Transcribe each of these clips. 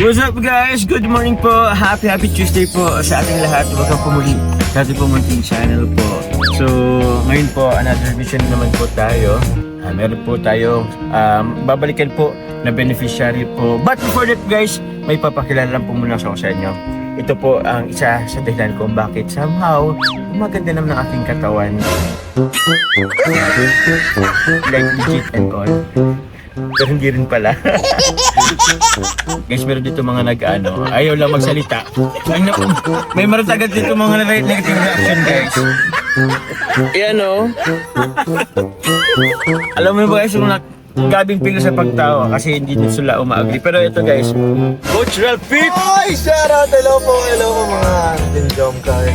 What's up guys? Good morning po. Happy Tuesday po sa ating lahat. Welcome po muli sa ating po munting channel po. So, ngayon po, another vision naman po tayo. Meron po tayo babalikan po na beneficiary po. But before that guys, may papakilala lang po muna ako sa inyo. Ito po ang isa sa dahilan kung bakit somehow maganda naman ang aking katawan. Like legit and all. Pero hindi rin pala. Guys, meron dito mga nag-ano, ayaw lang magsalita. May meron agad dito mga negative reaction guys. Yan o. Alam mo ba guys, yung gabing pila sa pagtawa kasi hindi din sila umaagri. Pero ito guys, Coach Ralphit! Ay, shout out! Hello po mga Jom Car.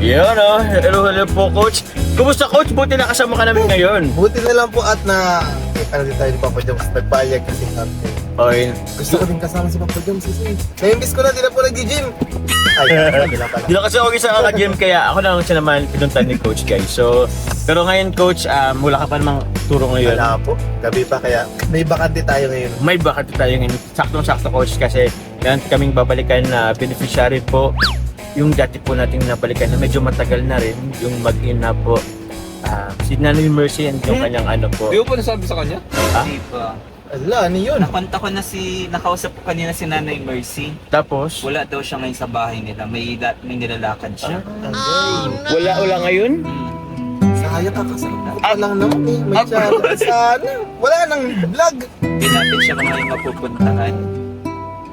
Yan o. Hello po Coach. Kumusta Coach? Buti nakasama ka namin ngayon. Buti na lang po at na ano din tayo ni Papa Joms, nagbayag kasi natin. Okay. Gusto ko din kasama si Papa Joms kasi na-miss ko na, di na po nag-gym. Ay, hindi lang pala. Hindi lang kasi ako isa kaka-gym kaya ako lang siya naman pinuntan ni Coach guys. So, pero ngayon Coach, wala ka pa namang turo ngayon. Wala po, gabi pa kaya may bakante tayo ngayon. May bakit tayo ngayon. Saktong-sakto Coach kasi meron kaming babalikan na beneficiary po. Yung dati po nating nabalikan na medyo matagal na rin, yung mag-ina po. Si Nanay Mercy and yung kanyang ano po. Di mo pa nasabi sa kanya? Ha? Hindi pa. Ala, ano yun? Nakonta ko na nakausap ko kanina si Nanay Mercy. Tapos, Wala daw siya ngayon sa bahay nila. May nilalakad siya. wala ngayon? Sayang kakasarap ko pa lang naman eh. May channel. Sana. Wala nang vlog. Hindi natin siya ngayon mapupuntahan.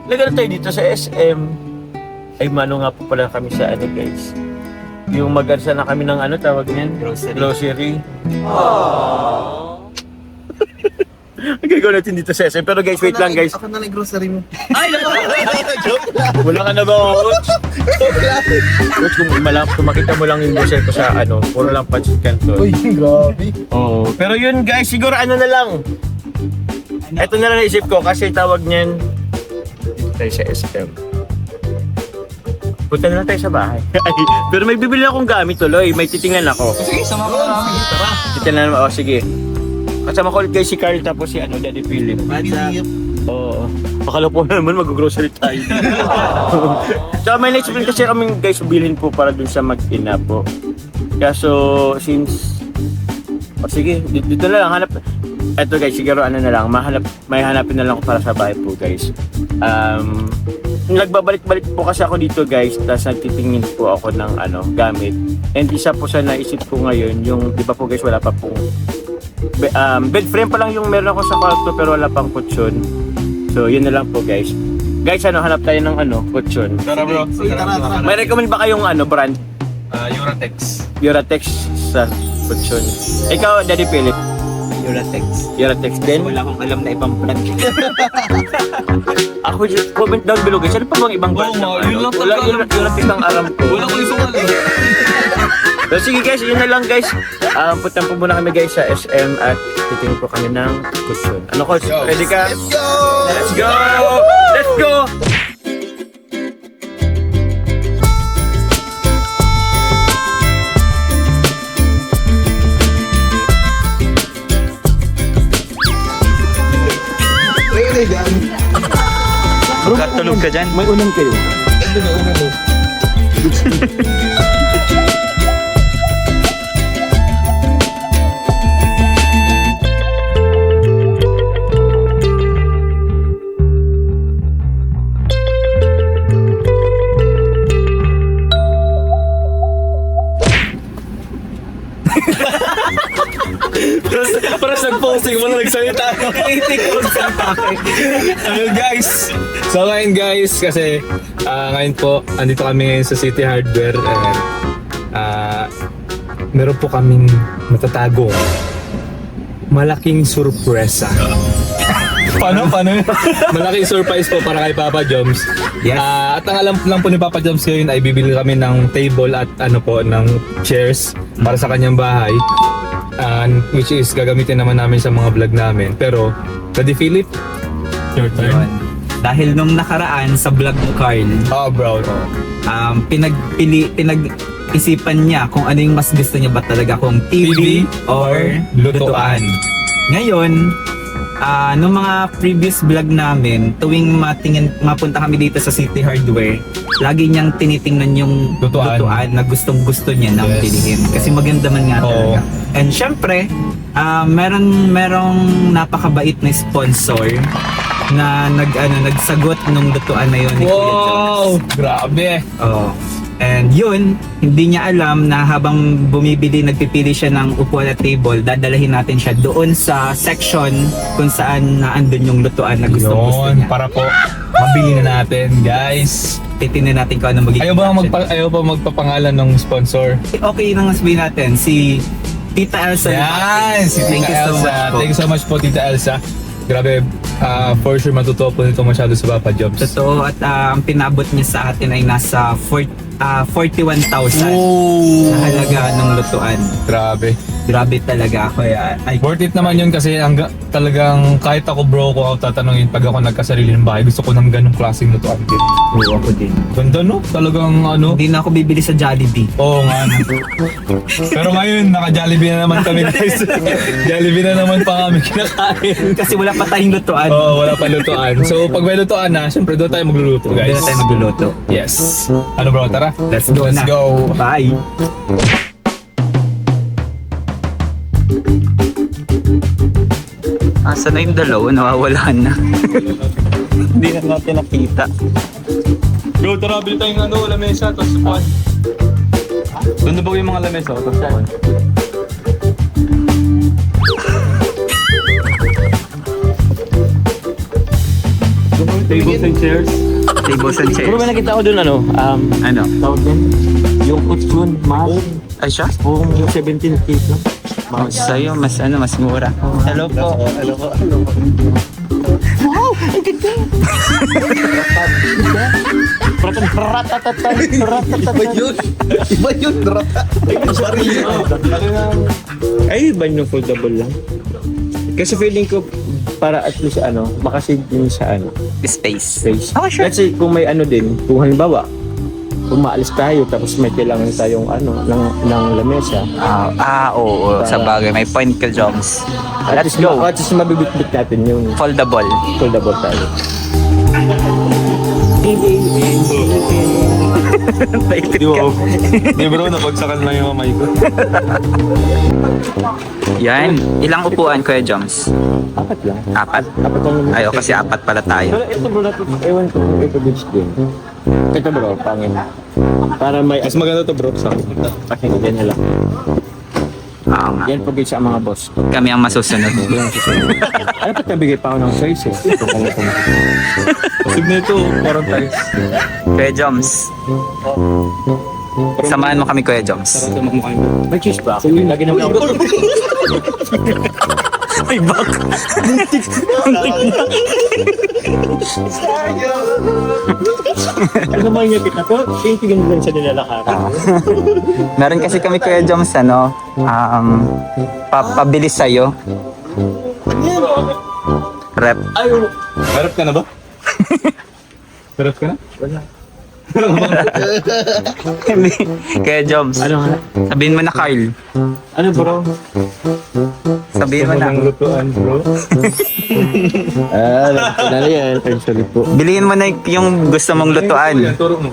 Lagyan tayo dito sa SM. Ay, mano nga po pala kami sa ano guys. Yung mag-arsa na kami ng ano tawag niyan? Grocery. Grocery. Ang gagawin natin dito sa SM. Pero guys, wait lang guys. Ako na lang grocery mo. Ay, naku! Joke lang. Wala ka na ba, Coach? Joke lang. Coach, kung makita mo lang yung grocery ko sa ano, puro lang pancit canton. Uy, grabe. Oo. Pero yun guys, siguro ano na lang. Ito na lang naisip ko kasi tawag niyan dito tayo sa SM. Punta na lang tayo sa bahay. Pero may bibili akong gamit tuloy. May titingnan ako. Sige, sama ko na namin. Tara. Titingnan mo. Oh, sige. Kasama ko ulit guys si Carl tapos si ano, Daddy Philip. What's up? Oo. Akala po naman mag-grocery tayo. So may next plan kasi kami guys bilhin po para dun sa mag-ina po. Kaso since sige, dito na lang hanap. Eto guys, siguro ano na lang, may hanapin na lang ko para sa bahay po guys. Nagbabalik-balik po kasi ako dito guys, tapos nagtitingin po ako ng ano, gamit. And isa po sa naisip ko ngayon, yung di ba po guys wala pa pong bed frame pa lang yung meron ako sa kwarto pero wala pang kutsyon. So yun na lang po guys. Guys, ano, hanap tayo ng ano, kutsyon. Tara bro. Sige, tara. May recommend ba kayong ano, brand? Euratex. Euratex sa kutsyon. Ikaw, Daddy Philip. Euratex. Euratex din? Wala akong alam na ibang brand. Ako, comment down below guys. Ano pa bang ibang brand? Oo, ng yun ano? lang Wala, talaga alam ko. Euratex ang aram ko. Wala ko isang alam. So sige guys, yun na lang guys. Punta po muna kami guys sa SM at titingin po kami ng kutsyon. Ano Coach? Yo. Ready ka? Let's go! Let's go! Let's go! Ayun na yan. Katulog ka dyan? May unang kayo. Ito na una mo. Parang nag-posting mo na nagsalita. Guys. So ngayon guys, kasi ngayon po, andito kami ngayon sa City Hardware and meron po kaming matatagong malaking sorpresa. Paano? Malaking surprise po para kay Papa Joms. Yes. At ang alam lang po ni Papa Joms ngayon ay bibili kami ng table at ano po, ng chairs para sa kanyang bahay. Which is gagamitin naman namin sa mga vlog namin. Pero, Daddy Philip, your turn. Yun. Dahil nung nakaraan sa vlog mo, Carl, Oh bro. pinag-isipan niya kung ano yung mas gusto niya ba talaga, kung TV or lutuan. Ngayon, nung mga previous vlog namin, tuwing mapunta kami dito sa City Hardware, lagi niyang tinitingnan yung Lutuan. lutuan na gustong-gusto niya nang Yes. pilihin. Kasi maganda man nga Oo. talaga. And syempre, merong napakabait na sponsor na nagsagot nung lutuan na yun ni Kuya Jones. Wow! Grabe! Oo. And yun, hindi niya alam na habang nagpipili siya ng upuan at table, dadalahin natin siya doon sa section kung saan naandun yung lutuan na gusto Yun, niya. para po mabili na natin, guys. Titingnan natin kung ano magiging option. Ayaw ba magpapangalan ng sponsor? Okay na nga sabihin natin, si Tita Elsa. Yan! Si Thank Tita you so Elsa. much po. Thank you so much po, Tita Elsa. Grabe, for sure matutuwa po nito masyado sa Papa Jobs. Totoo, at ang pinabot niya sa atin ay nasa 41,000 Oh! na halaga ng lutuan. Grabe. Grabe talaga ako. Ay, Worth it naman yun kasi talagang kahit ako bro, kung ako tatanungin pag ako nagkasarili ng bahay, gusto ko ng ganong klaseng lutuan din. oo, ako din. Ganda no? Talagang ano? Hindi na ako bibili sa Jollibee. Oo nga. No. Pero ngayon, naka-Jollibee na naman kami guys. Jollibee na naman pa kami kinakain. Kasi wala pa tayong lutuan. Oo, wala pa lutuan. So pag may lutuan na, syempre doon tayo magluluto guys. Hindi na tayo magluluto. Yes. Ano bro, tara. Let's go Let's na. go. Bye! Asa na yung dalawa? Nawawalaan na. Hindi na natin nakita. Bro, tara, bili tayong ano, lamesa, tapos upuan. Doon na ba yung mga lamesa, tapos upuan? Tables and chairs. Tables and chairs. Pero may nakita ko dun ano, Ano? tawag din, yung kutsyon, mahal. Ay siya? Kung 17 feet lang. Oh, sa'yo, mas mura. Hello po. Iba yun. Iba yun. Ay, ba yung foldable lang? Kasi feeling ko, para at least ano, makasave din sa ano, Space. space. Oh, sure. Kasi kung may ano din, kung halimbawa, kung maalis tayo tapos may kailangan tayong ano, ng lamesa, Oo. Sa bagay. May point ka, Joms. Let's go. At least mabibitbit natin yung Foldable. foldable tayo. Paipit ka. Di bro, napagsakan lang yung kamay ko. Yan. Ilang upuan, Kuya Joms? Apat lang. Apat? Apat lang naman. Ayo, kasi apat pala tayo. Pero ito bro, ewan ko kung ito goods din. Ito bro, pangin. Para may, Mas maganda to bro, sa akin. kasi ganyan na lang. Oo nga. Yan po guys sa mga boss. Kami ang masusunod. Yung susunod. Ano pa nabigay pa ako ng choice eh. Ito kung Sib na ito, parang tayo. Kuya Joms. Samahan mo kami, Kuya Joms. may choice ba ako? Lagi naman ako. Ay, bak! Ano naman yung kita ko? Tingin lang sa nilalakaran. Meron kasi kami, Kuya Joms, pabilis sa'yo. Rep. Harap ka na ba? Harap ka na? Kuya Joms. Ano nga? Sabihin mo na, Carl. Ano bro? Sabihin mo na. Walang lutuan bro. Alam ko na yan. Actually po. Bilhin mo na yung gusto mong lutuan. Turo mo.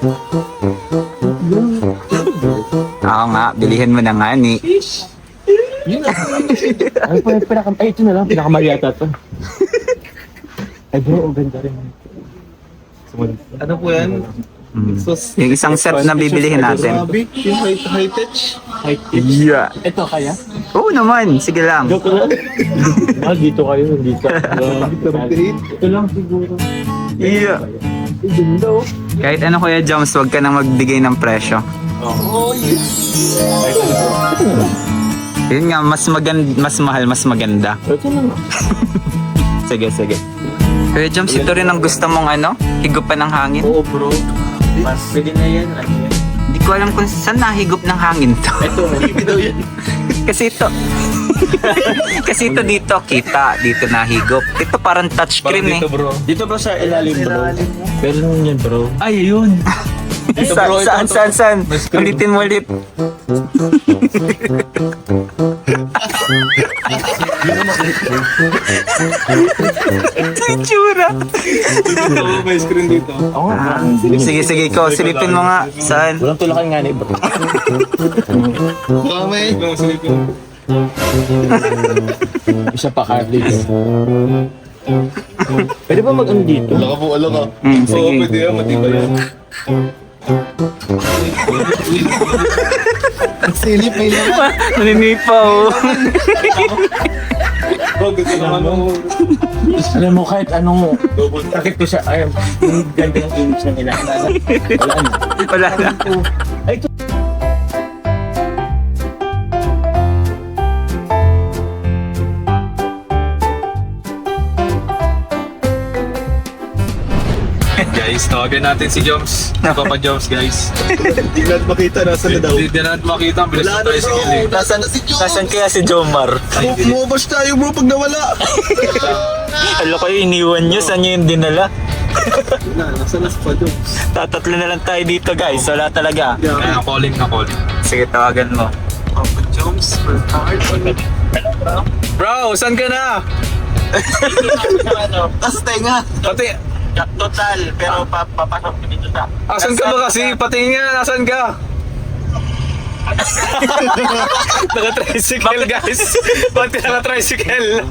Oo nga, bilihin mo na nga ni. Ano pa yung pinaka... Ay, ito na lang. Pinakamali yata to. Ay bro, ang ganda rin. Ano po yan? Yung isang set na bibilihin natin. Grabe, yung high touch. Yeah. Ito kaya? Oo naman, sige lang. Joke lang. Dito kayo, dito. Ito lang siguro. Yeah. Ganda oh. Kahit ano, Kuya Joms, huwag ka nang magbigay ng presyo. Oh, yes. Yun nga, mas mahal, mas maganda. Ito lang. Sige, sige. Kuya Joms, ito rin ang gusto mong higupan ng hangin. Oo bro. Pwede na yan. Hindi ko alam kung saan nahigop ng hangin to. Ito, hindi daw yan. Kasi ito, kasi ito dito, kita, dito nahigop. Ito parang touchscreen Parang dito bro. Dito bro sa ilalim bro. Pero yan bro. Ay, yun. Ito, bro, ito. Saan? May screen. Ulitin mo ulit. Tsura. Oo, may screen dito. Sige, ikaw. Silipin mo nga. Saan? Walang tulakan nga na iba. Mamay. Ito, silipin. Isa pa card dito. Pwede ba mag-ano dito? Wala ka po, wala ka. Oo, Sige. pwede yan, matibay yan. Ang silip may naman. Naninipa oh. Bro, gusto naman ako. Alam mo, kahit anong sakit ko siya, ay, yung ganda ng image na nila. Wala na. Wala na. Guys, tawagan natin si Joms. Papa Joms, guys. Hindi natin makita, nasa na daw. Hindi na natin makita. Ang bilis Wala na na tayo sa bro, gilid. nasa na si Joe. Nasaan kaya si Jomar? Mumabash tayo bro pag nawala. Alam ko iniwan nyo. Saan nyo yung dinala? Nasa na si Joe. Tatatlo na lang tayo dito guys. Wala talaga. Kaya calling na calling. Sige, tawagan mo. Jones, for hard. Bro, saan ka na? Tas tenga. Pati, Total, pero papasok ko dito sa... asan ka ba kasi? Patingin nga, asan ka? Naka-tricycle guys. Pati naka-tricycle.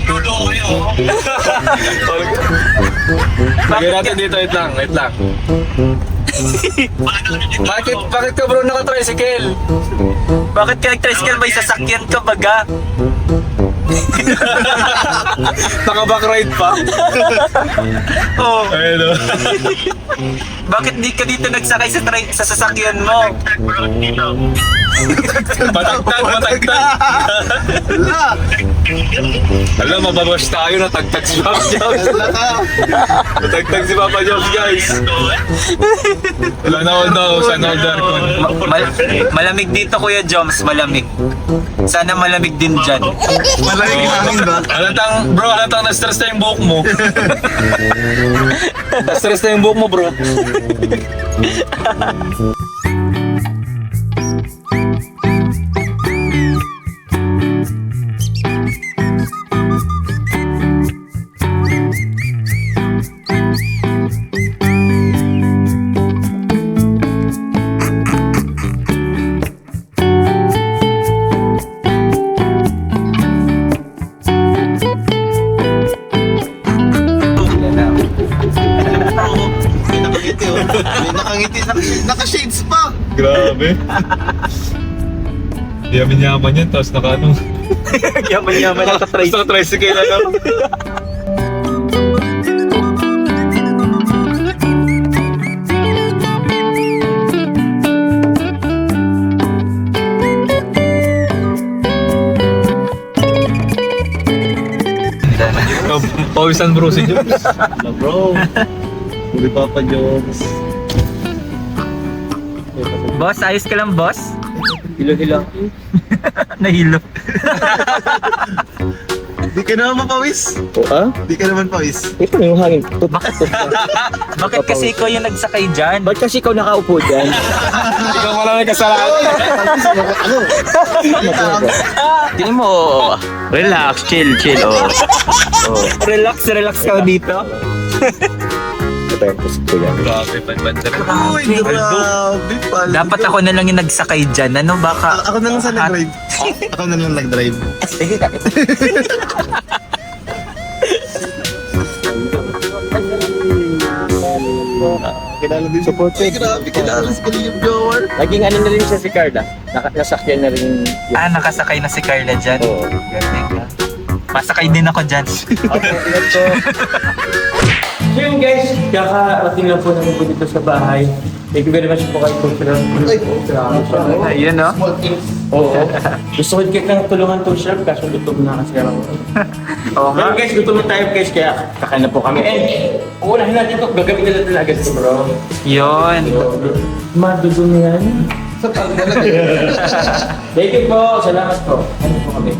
Tulo kayo. Lagyan natin dito, wait lang. Bakit ka bro naka-tricycle? Bakit ka nag-tricycle? May sasakyan ka baga? Naka-backride pa? Oo. Ayun o. Bakit di ka dito nagsakay sa sasakyan mo? Matagtag. Alam, mababash tayo na tagtag si Papa Jones. Wala ka. Natagtag si Papa Jones, guys. Wala na all daw, sana all aircon. Malamig dito Kuya Joms, malamig. Sana malamig din dyan. Malamig yung hangin ba? Halatang na-stress na yung buhok mo. Na-stress na yung buhok mo, bro. May nakangiti oh. May nakangiti. Naka-shades pa. Grabe. Yaman-yaman yan, tapos naka-ano. Yaman-yaman ang Tapos naka-tricycle, ano? Pawisan bro si Jones. Bro. Hindi Papa Jones. Boss, ayos ka lang boss? Hilo-hilo. Nahilo. Di ka naman mapawis. Ha? Di ka naman pawis. Ito na yung hangin. Bakit kasi ikaw yung nagsakay dyan? Ba't kasi ikaw nakaupo dyan? Ikaw wala may kasalanan. Ano? Tingin mo, relax, chill, oh. Relax ka dito. Ito yung puso ko yan. Grabe, panbanda rin. Uy, grabe pala. Dapat ako na lang yung nagsakay dyan. Ano baka... Ako na lang sa nag-drive. Ako na lang nag-drive. Sige ka. Kilala din support. Ay, grabe. Kilala si William Jower. Naging ano na rin siya si Carla. Nasakyan na rin yung... Nakasakay na si Carla dyan. Oo. Galing ka. Masakay din ako dyan. So yun guys, kakarating lang po namin po dito sa bahay. Thank you very much po kay Coach Ram. Ayun no? Small things. Oo. Gusto ko kahit nang tulungan to Chef, kaso gutom na kasi ako. Oo Pero nga. guys, gutom na tayo guys, kaya kakain na po kami. And, uunahin natin ito, gagamitin natin agad ito bro. Yun. Madudumi yan. Sa talaga. Thank you po, salamat po. Ano po kami?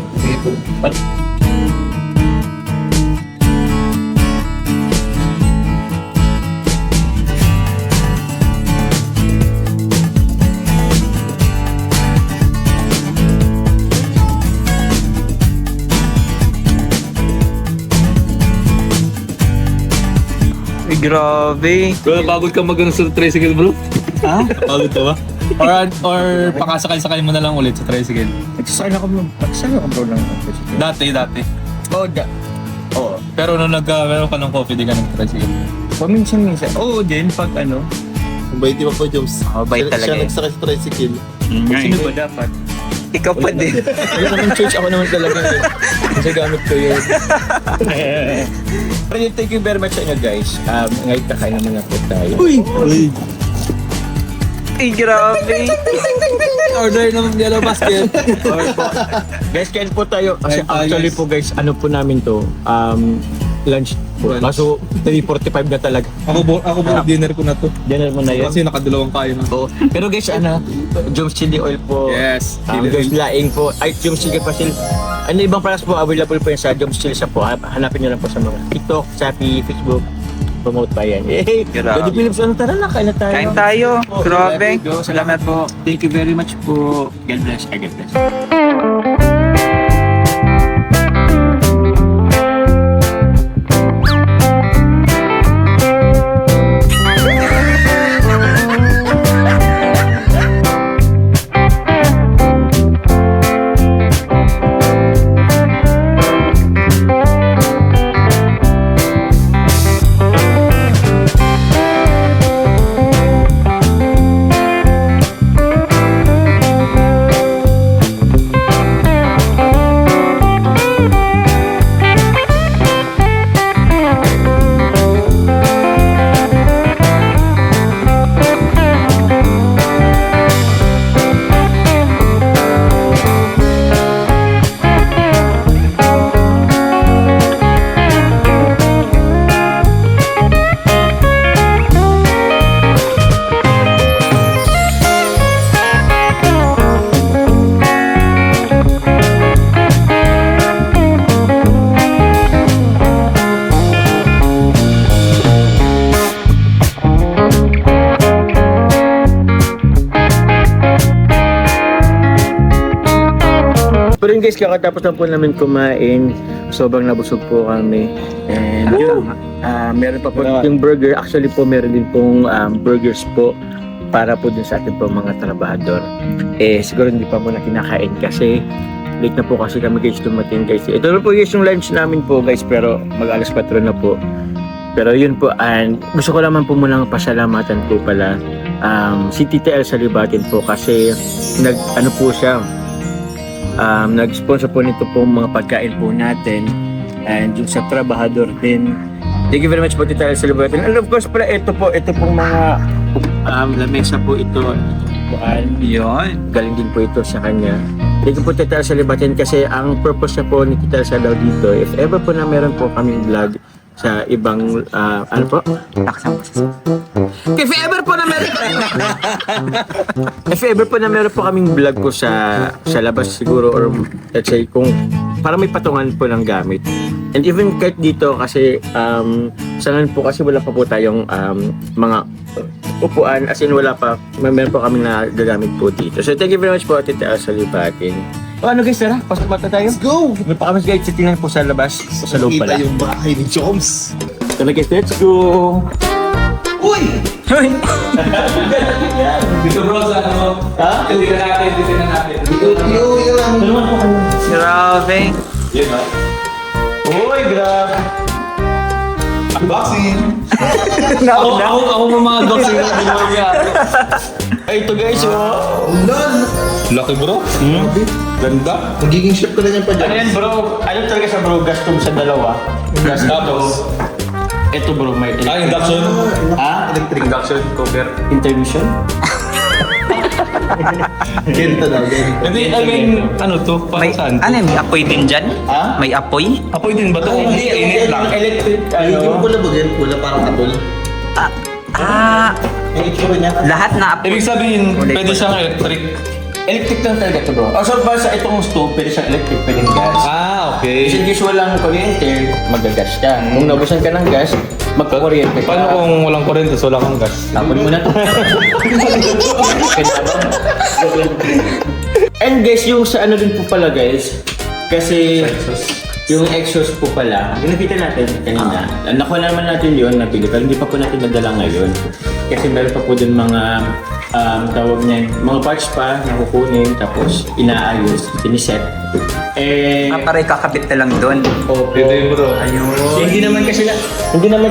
Grabe. Bro, pagod ka mag sa tricycle, bro? Ha? Pagod ka ba? Or pakasakay-sakay mo na lang ulit sa tricycle? Nagsasala ko bro ng Dati. Oo. Pero nung meron ka ng coffee, di ka ng tricycle. Paminsan-minsan. Oo din, pag ano. Mabait di ba po, Joms? Mabait talaga Siya eh. nagsakay sa tricycle. Sino ba dapat? Ikaw pa din. Wala naman church, ako naman talaga yun. Kasi gamit ko yun. Pero yun, thank you very much sa inyo guys. Ngayon kakain naman na po tayo. Ay, grabe. Order ng yellow basket. Guys, kain po tayo. Kasi Kain tayo, actually guys. po guys, ano po namin to, lunch po. Lunch. Kaso 3:45 na talaga. Ako bro, dinner ko na to. Dinner mo na yun. Kasi nakadalawang kayo na. Oo. Pero guys, Joms chili oil po. Yes. Guys, laing po. Ay, Joms chili pasil. Ano ibang products po available po yan sa Joms chili shop po. Hanapin nyo lang po sa mga TikTok, Shopee, Facebook. Promote pa yan. Eh, Grabe. Daddy Philips, ano tara na, kain na tayo. Kain tayo. Grabe. Salamat po. Thank you very much po. God bless. God bless. Pero yun guys, kakatapos lang po namin kumain. Sobrang nabusog po kami. And yun, meron pa po yung burger. Actually po, meron din pong burgers po para po din sa ating po mga trabahador. Eh, siguro hindi pa muna kinakain kasi late na po kasi kami guys dumating guys. Ito na po guys yung lunch namin po guys, pero mag-alas 4 na po. Pero yun po, and gusto ko naman po munang pasalamatan po pala si Tita El Salibatin po kasi ano po siya, nag-sponsor po nito pong mga pagkain po natin and yung sa trabahador din. Thank you very much po Tita El Salibatin. And of course pala ito pong mga lamesa po ito. Yun. Galing din po ito sa kanya. Thank you po Tita El Salibatin kasi ang purpose na po ni Tita El Salibatin dito, if ever po na meron po kaming vlog sa ibang ano po? If ever po na meron po kaming vlog po sa labas siguro or let's say kung para may patungan po ng gamit. And even kahit dito kasi sa ngayon po kasi wala pa po tayong mga upuan as in wala pa meron po kaming nagagamit po dito. So thank you very much po Tita El Salibatin. O ano guys, tara, pasok mata tayo. Let's go! May pa kami guys, tingnan po sa labas, sa loob pala. Kita yung bahay ni Joms. Tara guys, let's go! Uy! Dito bro, sa ano? Ha? Dito na natin. Yun! Grabe. Yun ha? Uy, grabe! Unboxing! Ako mga dogs yung mga. Ay, ito guys, oh! Lol! Lucky bro. Ganda. Nagiging chef ka na yan pa, Ano yan Joms. bro? Ano talaga sa bro? Gastom sa dalawa. Tapos, Ito bro, may induction. Ha? Electric. Induction cooker. Intermission? Genta daw, genta. Hindi, I mean, ano to? May, Parang saan? ano yun? May apoy din dyan? Ha? May apoy? Apoy din ba to? Init lang. Electric, Yung pula ba yan? Pula parang katol. Yung itsura niya. Lahat na apoy. Ibig sabihin, pwede siyang electric. Electric lang talaga ito bro. So ba sa itong stove, pwede siyang electric, pwede gas. Ah, Kasi okay. case walang kuryente, magagas ka. Kung nabusan ka ng gas, magkakuryente ka. Paano kung walang kurente, wala kang gas? Tapon mo na to. And guys, yung sa ano din po pala guys, kasi Yung exhaust po pala, ginapitan natin kanina. Nakuha naman natin yun, nabili, pero hindi pa po natin nadala ngayon. Kasi meron pa po dun mga tawag niyan, mga parts pa na kukunin, tapos inaayos, siniset. Para ikakabit na lang doon. Pwede bro. Hindi naman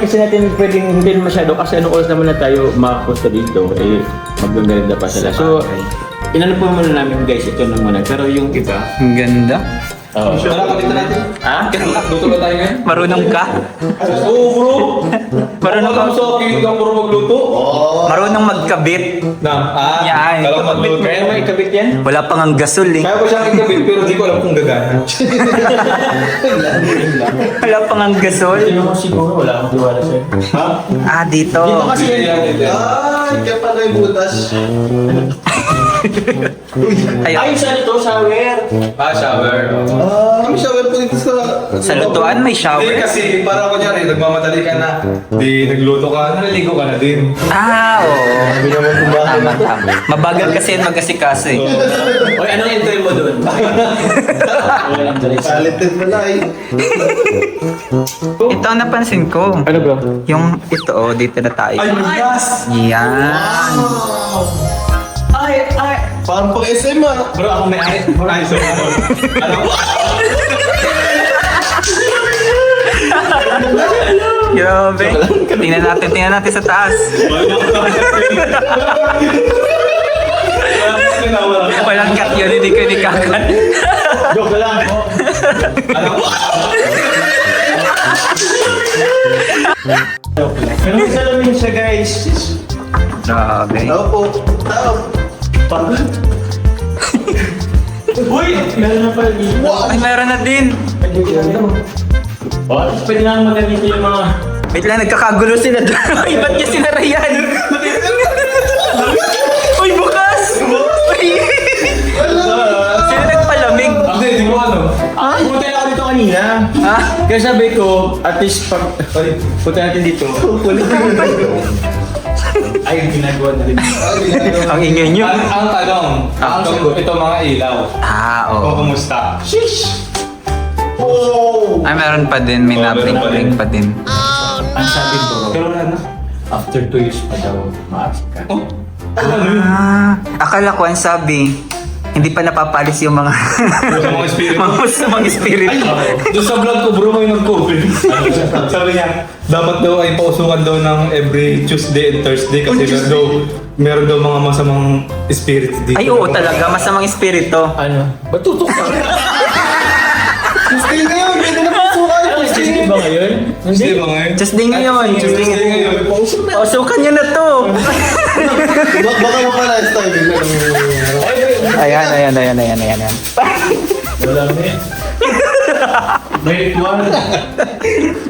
kasi natin pwedeng hindi masyado kasi anong oras naman na tayo makapunta dito, magmemerenda pa sila. So, inano po muna namin guys, ito na muna. Pero yung iba, Ang ganda. Tara, kapitan natin. ha? Luto ba tayo ngayon? Marunong ka? Oo bro! Marunong Alam mo ka? sa akin kang puro magluto? Marunong magkabit. Yan. Kala ko magluto. Kaya naman ikabit yan? Wala pang ang gasol eh. Kaya ko siyang ikabit pero di ko alam kung gagana. Wala pang ang gasol. Hindi naman siguro, wala akong tiwala sa'yo. Dito. Dito kasi Ay, kaya pala yung butas. Ay, saan ito? Shower! Shower. Kami shower po dito sa... Sa lutuan may Hindi shower. kasi parang kunyari, nagmamadali ka na, di nagluto ka, naliligo ka na din. Oo. Sabi naman kumain. Tama. Mabagal kasi yan mag-asikaso eh. Oy, anong entry mo doon? Talented pala eh. Ito ang napansin ko. Ano bro? Yung ito dito na tayo. Ay, gas! Yan. Parang pang SM ah. Bro, ako may ay. Ay, so alam mo? Grabe. Tingnan natin sa taas. Walang cut yun, hindi ko kakat. Joke lang. Alam mo? Pero may salamin siya guys. Grabe. Tao po. Tao. Uy! Meron na pala dito. Ay, meron na din. Oh, pwede na magamit yung mga... Wait lang, nagkakagulo sila doon. Ay, ba't niya sinara yan? Uy, bukas! Uy! Sino nagpalamig? Hindi, di mo ano. Punta na ako dito kanina. Ha? Kaya sabi ko, at least pag... Ay, punta natin dito. Ay, ginagawa na rin. Ang ingay nyo. Ang tanong, ito mga ilaw. Oo. O, kumusta? Ay, meron pa din. May na-blink pa din. Ang sabi ko, pero wala na. After 2 years pa daw, maasik ka. Akala ko ang sabi, hindi pa napapalis yung mga Sa mga spirit. mga spirit. Doon sa vlog ko bro, may nag-comment. Sabi niya, dapat daw ay pausukan daw ng every Tuesday and Thursday kasi meron daw mga masamang spirits dito. Ay, oo talaga. Masamang espiritu. Ano? Ba't tutok ka? Tuesday ngayon. Pwede na pasukan. Tuesday ba ngayon? Tuesday ba ngayon? Tuesday ngayon. Tuesday ngayon. Pausukan nyo na to. Baka mo pala style. Ayan. Wala na eh. May ritual.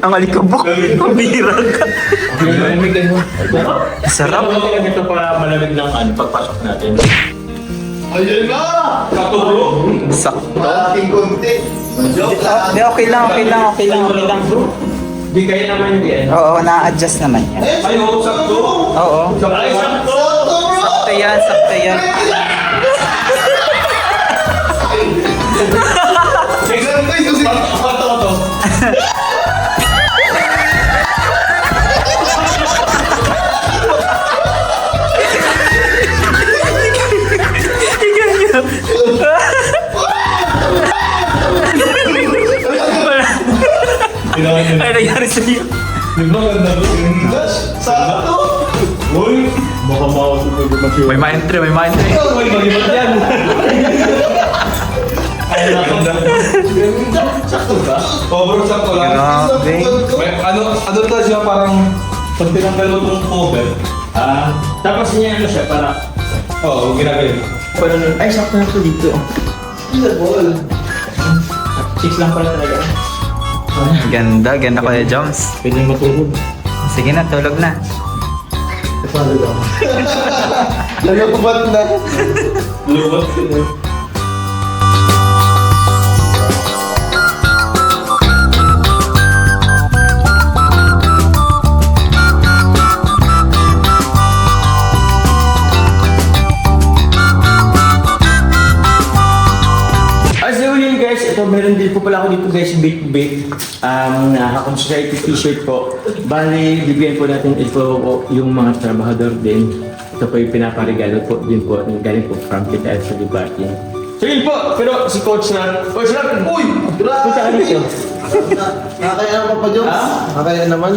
Ang alikabok. Ang bihira ka. Malamig din mo. Sarap. Malamig ito para malamig ng pagpasok natin. Ayun na! Katuro. Sakto. Malaking konti. Joke lang. Di, okay lang. Di kaya naman yan. Oo, na-adjust naman yan. Ay, oo, sakto. Oo. Ay, sakto! Sakto yan. Exam ko yung susi. Ay, nangyari sa'yo. Di ba ganda ba? Sakto. Uy, baka makasugod na siya. May ma-entry. Uy, mag-ibag yan. Ay, nakanda. Sakto ba? Oo, bro, sakto lang. Grabe. May, ano ta siya parang pag tinanggal mo itong cover. Tapos niya ano siya, para... Oo, ginagaling. Ay, sakto na ito dito. Ball. 6 lang pala talaga. Ganda Kuya Joms. Pwede matulog. Sige na, tulog na. Nagakubat na. Lubat. As the yun guys, ito meron din po pala ako dito guys, bake. Hakon Society t-shirt po. Bali, bibigyan po natin ito po yung mga trabahador din. Ito po yung pinaparegalo po din po. Galing po from Tita Elsa Libatin. So yun po, pero si Coach Ram. Coach Ram, uy! Punta ka dito. Nakakaya naman pa, Jones. Nakakaya naman.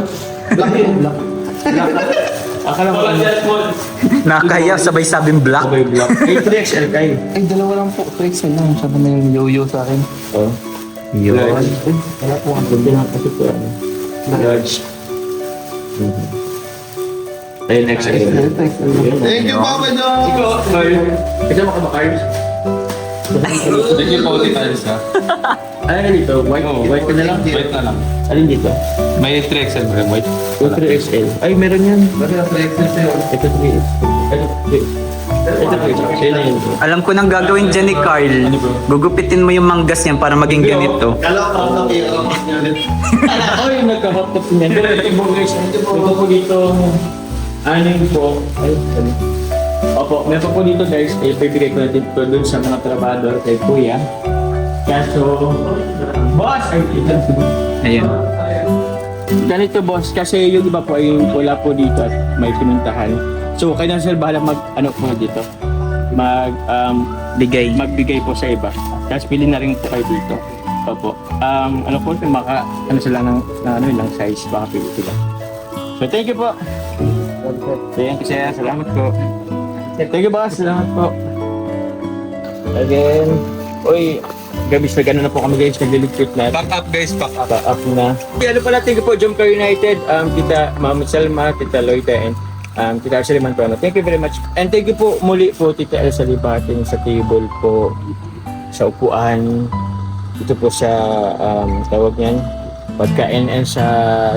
Black yun, black. Akala mo Nakakaya, sabay sabing black. sabay block. 3XL kayo. Ay, dalawa lang po. Tricks lang. Sabi na yung yo-yo sa akin. Oh. Yun. Wala po ang ganda ng kasi po. Large. Ayun, next. Thank you, Papa Jones. Ikaw, Carl. Kasama ka ba, Carl? Thank you po, Tita Elsa. Ano na dito? White ka na lang? Wait na lang. Alin dito? May 3XL ba? White? 3XL. Ay, meron yan. Bakit ang tricks na sa'yo? Ito 3XL. Ito 3XL. Ayun na yun. Alam ko nang gagawin dyan ni Carl. Gugupitin mo yung manggas niyan para maging ganito. Kala ko parang nakikita niya ulit. Ay, nagka-hot niyan. Pero ito po guys. Ito po dito. Aning po. Ay, sorry. Opo, meron po dito guys. Ibibigay ko natin ito dun sa mga trabador kay Kuya. Kaso, boss! Ay, ito. Ayan. Ganito boss, kasi yung iba po ay wala po dito at may pinuntahan. So, kayo na sir, bahala ano po dito. Bigay. Magbigay po sa iba. Tapos pili na rin po kayo dito. Opo. Ano po, ano sila ng ano lang size, baka pili sila. So, thank you po. Thank you sir, salamat po. Thank you boss, salamat po. Again, uy, gabis na gano'n na po kami guys, nag-electric na. Pack up guys, pack up. Up na. Ano pala, thank you po, Jump Car United, Tita Ma'am Selma, Tita Loida, and Tita Elsa Limantuano. Thank you very much. And thank you po muli po, Tita Elsa Libatin, sa table po, sa upuan, ito po sa tawag niyan, pagkain and sa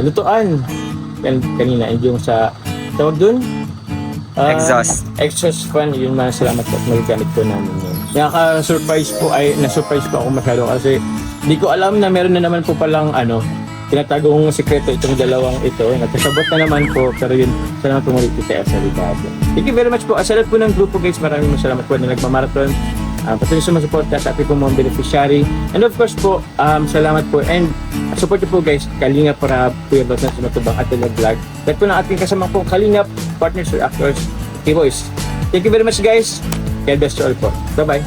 lutuan. Kanina, and yung sa tawag dun? Exhaust fan, yun man, salamat po at magagamit po namin yun. Nakaka-surprise po, na-surprise po ako masyado kasi di ko alam na meron na naman po palang tinatagong sekreto itong dalawang ito. Nagkasabot na naman po, pero yun, salamat po muli Tita Elsa Libatin. Thank you very much po. Sa lahat po ng grupo guys, maraming salamat po na nagmamarathon. Patuloy sa mga support sa ating po mga beneficiary. And of course po, salamat po. And support po guys, Kalingap para Kuya Bas na sumatubang at nag-vlog. Lahat po ng ating kasama po, Kalingap, partners or actors, K-Boys. Thank you very much guys. God bless you all po. Bye-bye.